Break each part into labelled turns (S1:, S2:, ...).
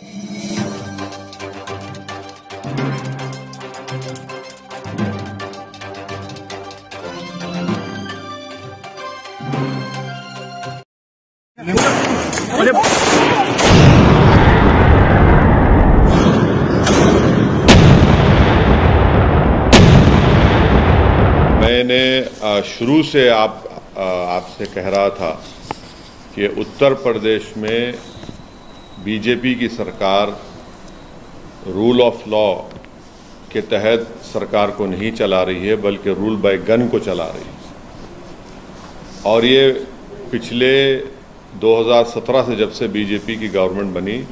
S1: मैंने शुरू से आपसे कह रहा था कि उत्तर प्रदेश में बीजेपी की सरकार रूल ऑफ लॉ के तहत सरकार को नहीं चला रही है, बल्कि रूल बाय गन को चला रही है। और ये पिछले 2017 से जब से बीजेपी की गवर्नमेंट बनी,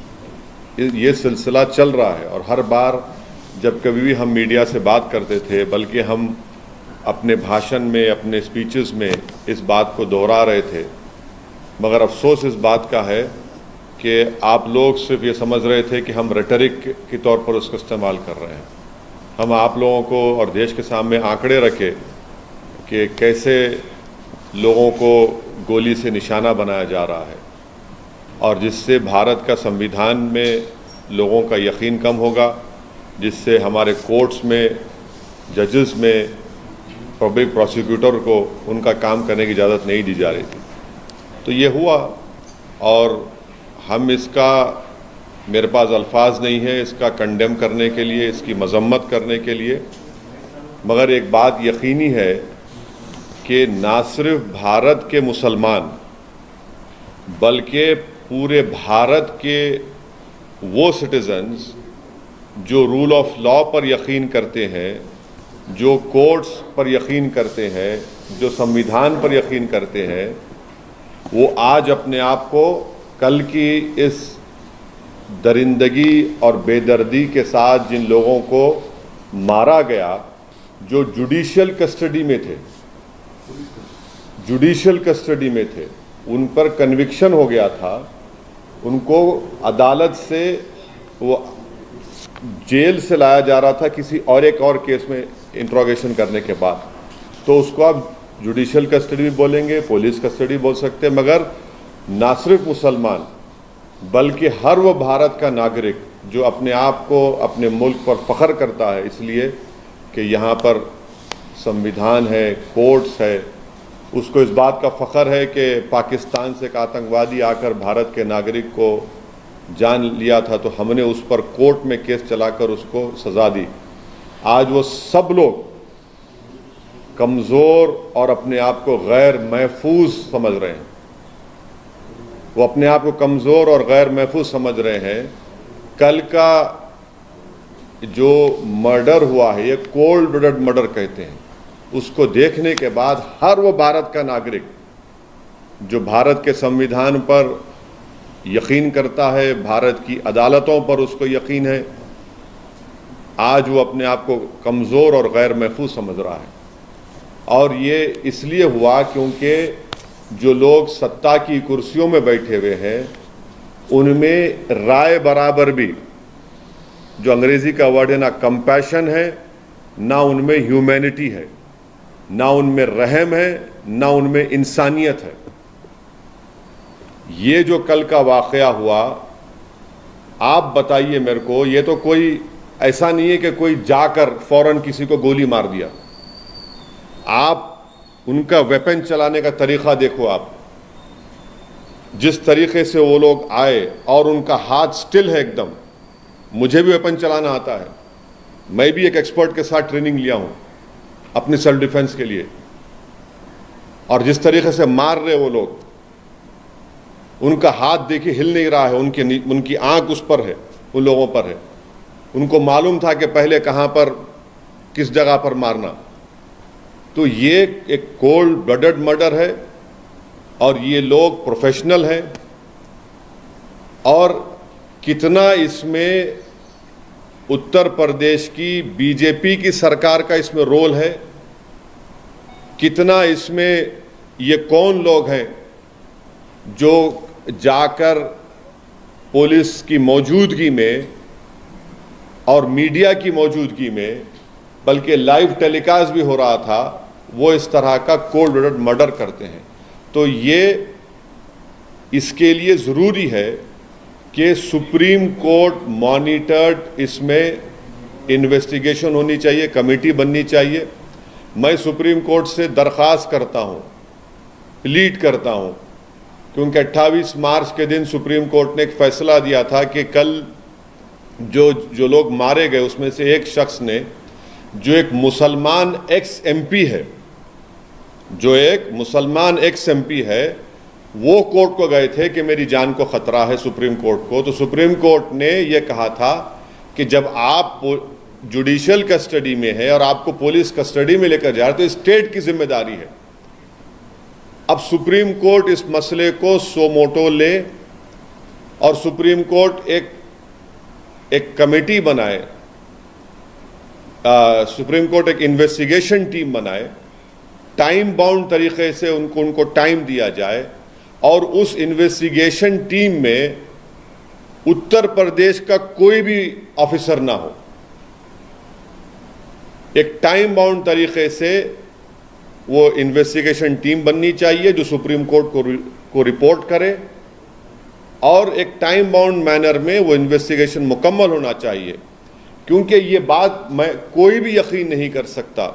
S1: ये सिलसिला चल रहा है। और हर बार जब कभी भी हम मीडिया से बात करते थे, बल्कि हम अपने भाषण में, अपने स्पीचेस में इस बात को दोहरा रहे थे। मगर अफसोस इस बात का है कि आप लोग सिर्फ ये समझ रहे थे कि हम रेटरिक के तौर पर उसका इस्तेमाल कर रहे हैं। हम आप लोगों को और देश के सामने आंकड़े रखे कि कैसे लोगों को गोली से निशाना बनाया जा रहा है, और जिससे भारत का संविधान में लोगों का यकीन कम होगा, जिससे हमारे कोर्ट्स में, जजेस में, पब्लिक प्रोसिक्यूटर को उनका काम करने की इजाज़त नहीं दी जा रही थी। तो ये हुआ, और हम इसका, मेरे पास अल्फाज नहीं है इसका कंडेम करने के लिए, इसकी मजम्मत करने के लिए। मगर एक बात यकीनी है कि ना सिर्फ भारत के मुसलमान, बल्कि पूरे भारत के वो सिटीजन्स जो रूल ऑफ लॉ पर यकीन करते हैं, जो कोर्ट्स पर यकीन करते हैं, जो संविधान पर यकीन करते हैं, वो आज अपने आप को कल की इस दरिंदगी और बेदर्दी के साथ जिन लोगों को मारा गया, जो जुडिशियल कस्टडी में थे, उन पर कन्विक्शन हो गया था, उनको अदालत से वो जेल से लाया जा रहा था किसी और एक और केस में इंट्रोगेशन करने के बाद। तो उसको आप जुडिशियल कस्टडी भी बोलेंगे, पुलिस कस्टडी बोल सकते हैं। मगर ना सिर्फ मुसलमान, बल्कि हर वो भारत का नागरिक जो अपने आप को, अपने मुल्क पर फख्र करता है इसलिए कि यहाँ पर संविधान है, कोर्ट्स है, उसको इस बात का फ़ख्र है कि पाकिस्तान से एक आतंकवादी आकर भारत के नागरिक को जान लिया था, तो हमने उस पर कोर्ट में केस चलाकर उसको सज़ा दी। आज वो सब लोग कमज़ोर और अपने आप को गैर महफूज समझ रहे हैं। वो अपने आप को कमज़ोर और गैर महफूज समझ रहे हैं। कल का जो मर्डर हुआ है, ये कोल्ड ब्लडेड मर्डर कहते हैं, उसको देखने के बाद हर वो भारत का नागरिक जो भारत के संविधान पर यकीन करता है, भारत की अदालतों पर उसको यकीन है, आज वो अपने आप को कमज़ोर और गैर महफूज समझ रहा है। और ये इसलिए हुआ क्योंकि जो लोग सत्ता की कुर्सियों में बैठे हुए हैं, उनमें राय बराबर भी, जो अंग्रेज़ी का वर्ड है, ना कंपैशन है, ना उनमें ह्यूमैनिटी है, ना उनमें रहम है, ना उनमें इंसानियत है। ये जो कल का वाक़या हुआ, आप बताइए मेरे को, ये तो कोई ऐसा नहीं है कि कोई जाकर फौरन किसी को गोली मार दिया। आप उनका वेपन चलाने का तरीक़ा देखो, आप जिस तरीक़े से वो लोग आए, और उनका हाथ स्टिल है एकदम। मुझे भी वेपन चलाना आता है, मैं भी एक एक्सपर्ट के साथ ट्रेनिंग लिया हूँ अपनी सेल्फ डिफेंस के लिए। और जिस तरीक़े से मार रहे वो लोग, उनका हाथ देखिए हिल नहीं रहा है, उनकी आंख उस पर है, उन लोगों पर है। उनको मालूम था कि पहले कहाँ पर, किस जगह पर मारना। तो ये एक कोल्ड ब्लडेड मर्डर है, और ये लोग प्रोफेशनल हैं। और कितना इसमें उत्तर प्रदेश की बीजेपी की सरकार का इसमें रोल है, कितना इसमें ये कौन लोग हैं जो जाकर पुलिस की मौजूदगी में और मीडिया की मौजूदगी में, बल्कि लाइव टेलीकास्ट भी हो रहा था, वो इस तरह का कोल्ड ब्लडेड मर्डर करते हैं। तो ये इसके लिए ज़रूरी है कि सुप्रीम कोर्ट मॉनिटर्ड इसमें इन्वेस्टिगेशन होनी चाहिए, कमेटी बननी चाहिए। मैं सुप्रीम कोर्ट से दरख्वास्त करता हूं, प्लीड करता हूं, क्योंकि 28 मार्च के दिन सुप्रीम कोर्ट ने एक फैसला दिया था कि कल जो लोग मारे गए उसमें से एक शख्स ने, जो एक मुसलमान एक्स एमपी है, वो कोर्ट को गए थे कि मेरी जान को खतरा है सुप्रीम कोर्ट को। तो सुप्रीम कोर्ट ने यह कहा था कि जब आप जुडिशियल कस्टडी में है और आपको पुलिस कस्टडी में लेकर जा रहे तो स्टेट की जिम्मेदारी है। अब सुप्रीम कोर्ट इस मसले को सो मोटो ले और सुप्रीम कोर्ट एक कमेटी बनाए, सुप्रीम कोर्ट एक इन्वेस्टिगेशन टीम बनाए, टाइम बाउंड तरीके से उनको टाइम दिया जाए और उस इन्वेस्टिगेशन टीम में उत्तर प्रदेश का कोई भी ऑफिसर ना हो। एक टाइम बाउंड तरीके से वो इन्वेस्टिगेशन टीम बननी चाहिए जो सुप्रीम कोर्ट को रिपोर्ट करे और एक टाइम बाउंड मैनर में वो इन्वेस्टिगेशन मुकम्मल होना चाहिए। क्योंकि ये बात मैं कोई भी यकीन नहीं कर सकता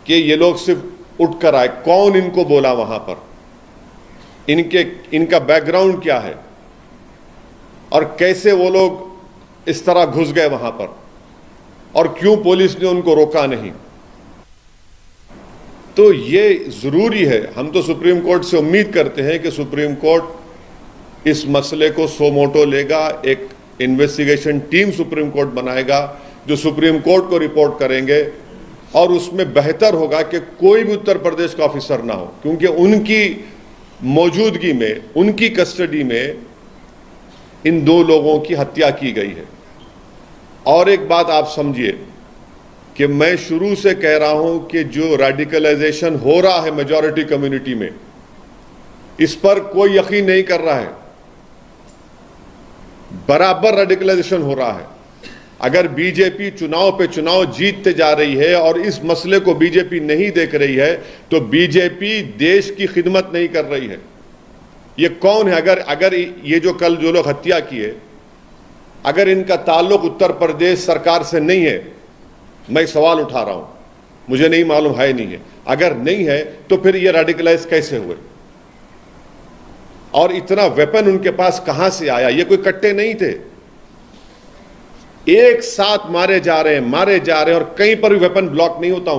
S1: कि ये लोग सिर्फ उठ कर आए, कौन इनको बोला वहां पर, इनका बैकग्राउंड क्या है और कैसे वो लोग इस तरह घुस गए वहां पर और क्यों पुलिस ने उनको रोका नहीं। तो ये जरूरी है, हम तो सुप्रीम कोर्ट से उम्मीद करते हैं कि सुप्रीम कोर्ट इस मसले को सो मोटो लेगा, एक इन्वेस्टिगेशन टीम सुप्रीम कोर्ट बनाएगा जो सुप्रीम कोर्ट को रिपोर्ट करेंगे और उसमें बेहतर होगा कि कोई भी उत्तर प्रदेश का ऑफिसर ना हो, क्योंकि उनकी मौजूदगी में, उनकी कस्टडी में इन दो लोगों की हत्या की गई है। और एक बात आप समझिए कि मैं शुरू से कह रहा हूं कि जो रेडिकलाइजेशन हो रहा है मेजॉरिटी कम्युनिटी में, इस पर कोई यकीन नहीं कर रहा है। बराबर रेडिकलाइजेशन हो रहा है। अगर बीजेपी चुनाव पे चुनाव जीतते जा रही है और इस मसले को बीजेपी नहीं देख रही है तो बीजेपी देश की खिदमत नहीं कर रही है। ये कौन है? अगर ये जो कल जो लोग हत्या किए, अगर इनका ताल्लुक उत्तर प्रदेश सरकार से नहीं है, मैं सवाल उठा रहा हूं, मुझे नहीं मालूम है नहीं है, अगर नहीं है तो फिर ये रेडिकलाइज कैसे हुए और इतना वेपन उनके पास कहां से आया? ये कोई कट्टे नहीं थे, एक साथ मारे जा रहे हैं और कहीं पर भी वेपन ब्लॉक नहीं होता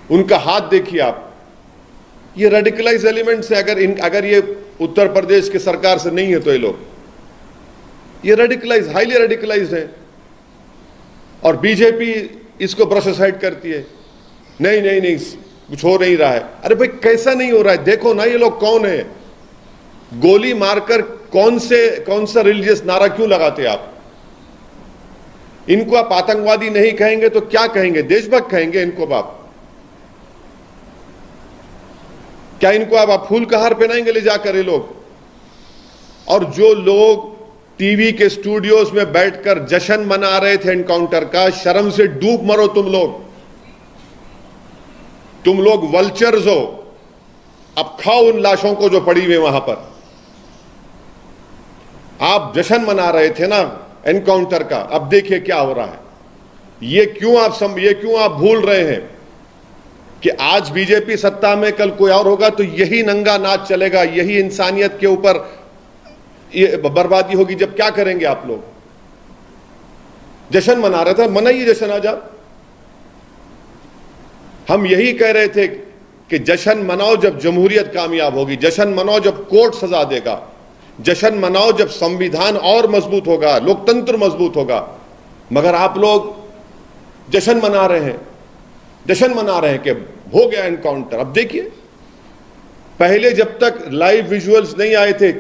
S1: उनका हाथ देखिए आप। ये रेडिकलाइज एलिमेंट्स है। अगर ये उत्तर प्रदेश की सरकार से नहीं है तो ये रेडिकलाइज, हाईली रेडिकलाइज है और बीजेपी इसको ब्रश असाइड करती है। नहीं कुछ हो नहीं रहा है। अरे भाई कैसा नहीं हो रहा है? देखो ना ये लोग कौन है। गोली मारकर कौन सा रिलीजियस नारा क्यों लगाते आप? इनको आप आतंकवादी नहीं कहेंगे तो क्या कहेंगे? देशभक्त कहेंगे इनको आप? क्या इनको आप फूल का हार पहनाएंगे ले जाकर ये लोग? और जो लोग टीवी के स्टूडियोज में बैठकर जश्न मना रहे थे एनकाउंटर का, शर्म से डूब मरो तुम लोग वल्चर्स हो। अब खाओ उन लाशों को जो पड़ी हुई वहां पर। आप जश्न मना रहे थे ना एनकाउंटर का, अब देखिए क्या हो रहा है। ये क्यों आप भूल रहे हैं कि आज बीजेपी सत्ता में, कल कोई और होगा तो यही नंगा नाच चलेगा, यही इंसानियत के ऊपर ये बर्बादी होगी। जब क्या करेंगे आप लोग? जश्न मना रहे थे, मनाइए जश्न आज आप। हम यही कह रहे थे कि जश्न मनाओ जब जमहूरियत कामयाब होगी, जश्न मनाओ जब कोर्ट सजा देगा, जश्न मनाओ जब संविधान और मजबूत होगा, लोकतंत्र मजबूत होगा। मगर आप लोग जश्न मना रहे हैं कि हो गया एनकाउंटर। अब देखिए, पहले जब तक लाइव विजुअल्स नहीं आए थे,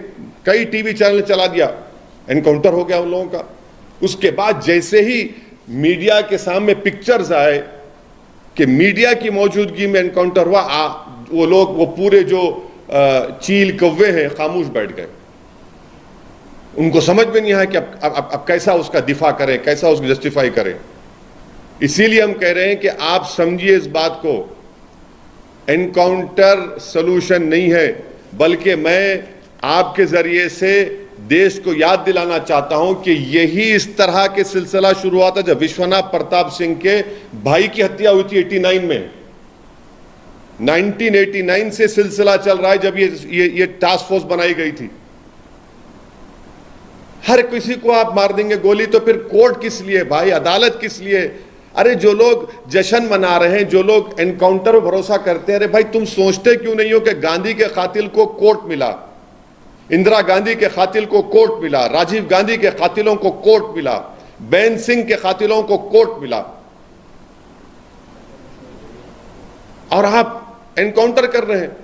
S1: कई टीवी चैनल चला दिया, एनकाउंटर हो गया उन लोगों का। उसके बाद जैसे ही मीडिया के सामने पिक्चर्स आए कि मीडिया की मौजूदगी में एनकाउंटर हुआ, वो लोग, वो पूरे जो चील कौवे हैं, खामोश बैठ गए। उनको समझ में नहीं आया कि अब कैसा उसका दिफा करें, कैसा उसको जस्टिफाई करें। इसीलिए हम कह रहे हैं कि आप समझिए इस बात को, एनकाउंटर सॉल्यूशन नहीं है, बल्कि मैं आपके जरिए से देश को याद दिलाना चाहता हूं कि यही इस तरह के सिलसिला शुरू हुआ था जब विश्वनाथ प्रताप सिंह के भाई की हत्या हुई थी 89 में। 1989 से सिलसिला चल रहा है जब ये टास्क फोर्स बनाई गई थी। हर किसी को आप मार देंगे गोली, तो फिर कोर्ट किस लिए भाई, अदालत किस लिए? अरे जो लोग जश्न मना रहे हैं, जो लोग एनकाउंटर पर भरोसा करते हैं, अरे भाई तुम सोचते क्यों नहीं हो कि गांधी के कातिल को कोर्ट मिला, इंदिरा गांधी के कातिल को कोर्ट मिला, राजीव गांधी के कातिलों को कोर्ट मिला, बेन सिंह के कातिलों को कोर्ट मिला, और आप एनकाउंटर कर रहे हैं।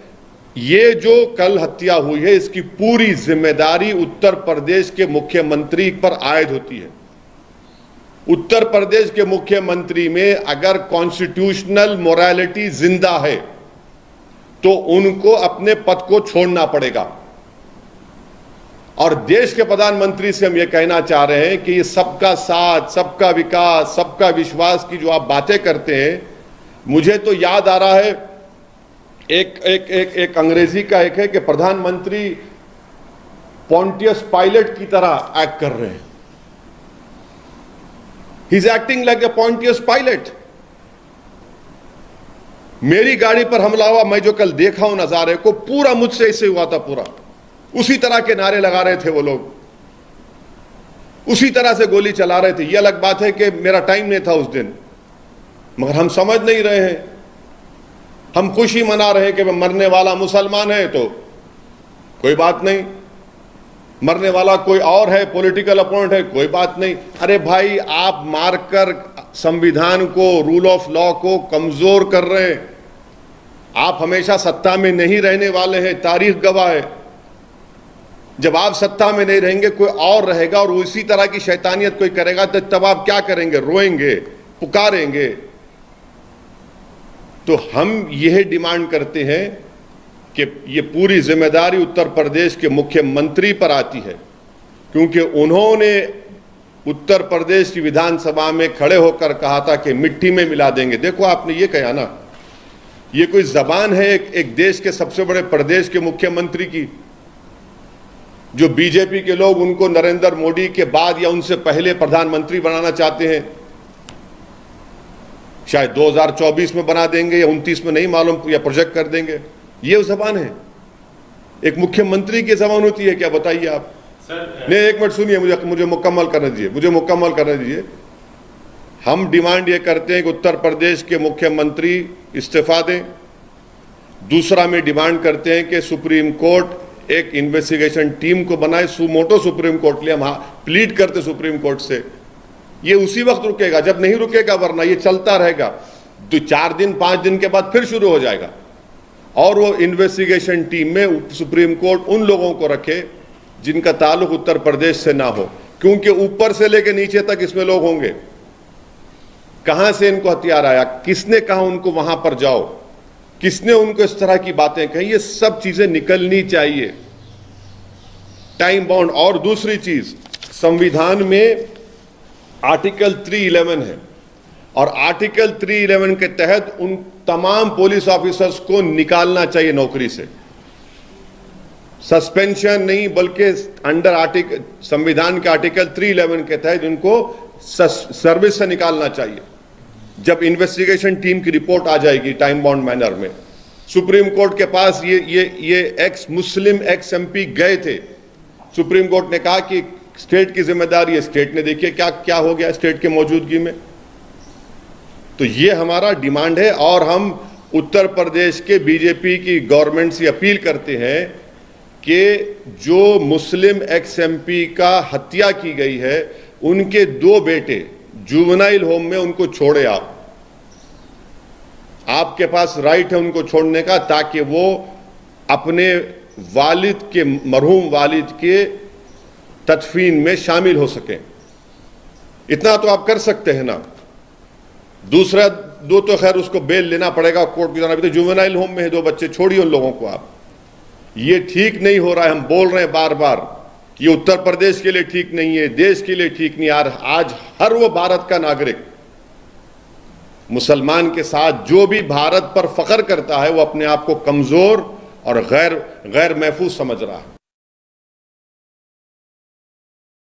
S1: ये जो कल हत्या हुई है इसकी पूरी जिम्मेदारी उत्तर प्रदेश के मुख्यमंत्री पर आयद होती है। उत्तर प्रदेश के मुख्यमंत्री में अगर कॉन्स्टिट्यूशनल मोरालिटी जिंदा है तो उनको अपने पद को छोड़ना पड़ेगा। और देश के प्रधानमंत्री से हम यह कहना चाह रहे हैं कि ये सबका साथ, सबका विकास, सबका विश्वास की जो आप बातें करते हैं, मुझे तो याद आ रहा है एक अंग्रेजी का एक है कि प्रधानमंत्री पॉन्टियस पायलट की तरह एक्ट कर रहे हैं। He is acting like a Pontius Pilate. मेरी गाड़ी पर हमला हुआ, मैं जो कल देखा हूं नजारे को, पूरा मुझसे ऐसे हुआ था, पूरा उसी तरह के नारे लगा रहे थे वो लोग, उसी तरह से गोली चला रहे थे। ये अलग बात है कि मेरा टाइम नहीं था उस दिन, मगर हम समझ नहीं रहे हैं। हम खुशी मना रहे हैं कि मरने वाला मुसलमान है तो कोई बात नहीं, मरने वाला कोई और है, पॉलिटिकल अपोनेंट है, कोई बात नहीं। अरे भाई आप मारकर संविधान को, रूल ऑफ लॉ को कमजोर कर रहे हैं। आप हमेशा सत्ता में नहीं रहने वाले हैं, तारीख गवाह है। जब आप सत्ता में नहीं रहेंगे कोई और रहेगा और उसी तरह की शैतानियत कोई करेगा, तो तब आप क्या करेंगे? रोएंगे, पुकारेंगे। तो हम यह डिमांड करते हैं कि ये पूरी जिम्मेदारी उत्तर प्रदेश के मुख्यमंत्री पर आती है, क्योंकि उन्होंने उत्तर प्रदेश की विधानसभा में खड़े होकर कहा था कि मिट्टी में मिला देंगे। देखो आपने ये कहा ना, ये कोई जबान है एक देश के सबसे बड़े प्रदेश के मुख्यमंत्री की, जो बीजेपी के लोग उनको नरेंद्र मोदी के बाद या उनसे पहले प्रधानमंत्री बनाना चाहते हैं। शायद 2024 में बना देंगे या 29 में, नहीं मालूम, या प्रोजेक्ट कर देंगे। ये जबान है, एक मुख्यमंत्री की जबान होती है क्या? बताइए आप। नहीं, एक मिनट सुनिए, मुझे मुकम्मल करने दीजिए। हम डिमांड ये करते हैं कि उत्तर प्रदेश के मुख्यमंत्री इस्तीफा दें। दूसरा में डिमांड करते हैं कि सुप्रीम कोर्ट एक इन्वेस्टिगेशन टीम को बनाए। सुमोटो सुप्रीम कोर्ट लिए हम प्लीड करते सुप्रीम कोर्ट से। ये उसी वक्त रुकेगा जब नहीं रुकेगा, वरना ये चलता रहेगा। तो 4 दिन 5 दिन के बाद फिर शुरू हो जाएगा। और वो इन्वेस्टिगेशन टीम में सुप्रीम कोर्ट उन लोगों को रखे जिनका ताल्लुक उत्तर प्रदेश से ना हो, क्योंकि ऊपर से लेकर नीचे तक इसमें लोग होंगे। कहां से इनको हथियार आया, किसने कहा उनको वहां पर जाओ, किसने उनको इस तरह की बातें कही, ये सब चीजें निकलनी चाहिए, टाइम बाउंड। और दूसरी चीज, संविधान में आर्टिकल 311 है और आर्टिकल 311 के तहत उन तमाम पुलिस ऑफिसर्स को निकालना चाहिए नौकरी से। सस्पेंशन नहीं, बल्कि अंडर संविधान के आर्टिकल 311 के तहत उनको सर्विस से निकालना चाहिए। जब इन्वेस्टिगेशन टीम की रिपोर्ट आ जाएगी टाइम बाउंड मैनर में, सुप्रीम कोर्ट के पास ये एक्स मुस्लिम एक्स एमपी गए थे। सुप्रीम कोर्ट ने कहा कि स्टेट की जिम्मेदारी है, स्टेट ने देखिए क्या क्या हो गया स्टेट के मौजूदगी में। तो ये हमारा डिमांड है और हम उत्तर प्रदेश के बीजेपी की गवर्नमेंट से अपील करते हैं कि जो मुस्लिम एक्स एमपी का हत्या की गई है, उनके 2 बेटे जुवेनाइल होम में, उनको छोड़े आप। आपके पास राइट है उनको छोड़ने का, ताकि वो अपने वालिद के, मरहूम वालिद के तदफीन में शामिल हो सकें। इतना तो आप कर सकते हैं ना। दूसरा 2 तो खैर उसको बेल लेना पड़ेगा, कोर्ट की जाना भी। तो जुवेनाइल होम में है 2 बच्चे, छोड़िए उन लोगों को आप। ये ठीक नहीं हो रहा है। हम बोल रहे हैं बार बार कि ये उत्तर प्रदेश के लिए ठीक नहीं है, देश के लिए ठीक नहीं। आज हर वो भारत का नागरिक, मुसलमान के साथ जो भी भारत पर फख्र करता है, वो अपने आप को कमजोर और गैर महफूज समझ रहा है।